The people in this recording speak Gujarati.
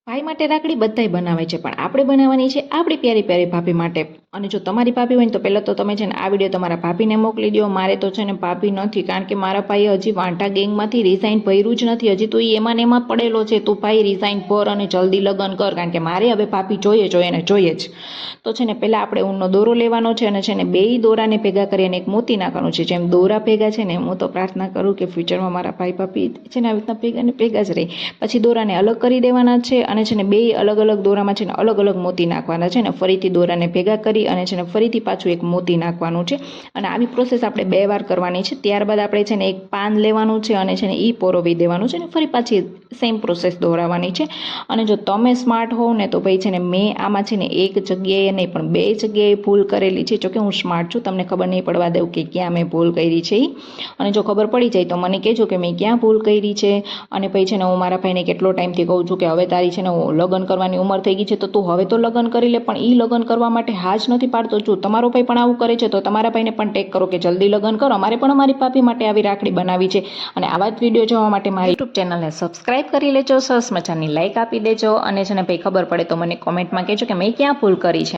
ભાઈ માટે રાખડી બધાય બનાવે છે, પણ આપણે બનાવવાની છે આપણી પ્યારી પ્યારી ભાભી માટે. અને જો તમારી ભાભી હોય ને તો પહેલાં તો તમે છે ને આ વિડીયો તમારા ભાભીને મોકલી દો. મારે તો છે ને ભાભી નથી, કારણ કે મારા ભાઈએ હજી વાંટા ગેંગમાંથી રિઝાઇન ભર્યું જ નથી. હજી તો એ એમાં ને એમાં પડેલો છે. તું ભાઈ રિઝાઇન ભર અને જલ્દી લગ્ન કર, કારણ કે મારે હવે ભાભી જોઈએ ને જોઈએ જ. તો છે ને પહેલાં આપણે ઊનનો દોરો લેવાનો છે અને છે ને બેય દોરાને ભેગા કરી અને એક મોતી નાખવાનું છે. જેમ દોરા ભેગા છે ને હું તો પ્રાર્થના કરું કે ફ્યુચરમાં મારા ભાઈ ભાભી છે ને આવી રીતના ભેગા ને ભેગા જ રહે. પછી દોરાને અલગ કરી દેવાના છે અને છે ને બે અલગ અલગ દોરામાં છે ને અલગ અલગ મોતી નાખવાના છે. ને ફરીથી દોરાને ભેગા કરી અને છે ને ફરીથી પાછું એક મોતી નાખવાનું છે. અને આવી પ્રોસેસ આપણે 2 વાર કરવાની છે. ત્યારબાદ આપણે છે ને એક પાન લેવાનું છે અને છે ને એ પોરોવી દેવાનું છે ને ફરી પાછી સેમ પ્રોસેસ દોરાવવાની છે. અને જો તમે સ્માર્ટ હોવ ને તો ભાઈ છે ને મેં આમાં છે ને એક જગ્યાએ નહીં પણ 2 જગ્યાએ ભૂલ કરેલી છે. જોકે હું સ્માર્ટ છું, તમને ખબર નહીં પડવા દઉં કે ક્યાં મેં ભૂલ કરી છે. અને જો ખબર પડી જાય તો મને કહેજો કે મેં ક્યાં ભૂલ કરી છે. અને પછી છે ને હું મારા ભાઈને કેટલો ટાઈમથી કહું છું કે હવે તારી છે ને લગ્ન કરવાની ઉંમર થઈ ગઈ છે તો તું હવે તો લગ્ન કરી લે, પણ એ લગ્ન કરવા માટે હા જ નથી પાડતો. જો તમારો ભાઈ પણ આવું કરે છે તો તમારા ભાઈને પણ ટેગ કરો કે જલ્દી લગ્ન કરો. અમારે પણ અમારી ભાભી માટે આવી રાખડી બનાવી છે. અને આવા જ વિડીયો જોવા માટે મારી યુટ્યુબ ચેનલને સબસ્ક્રાઇબ કરી લેજો, સરસ મજાની લાઇક આપી દેજો. અને છે ને ભાઈ ખબર પડે તો મને કોમેન્ટમાં કહેજો કે મેં ક્યાં ભૂલ કરી છે.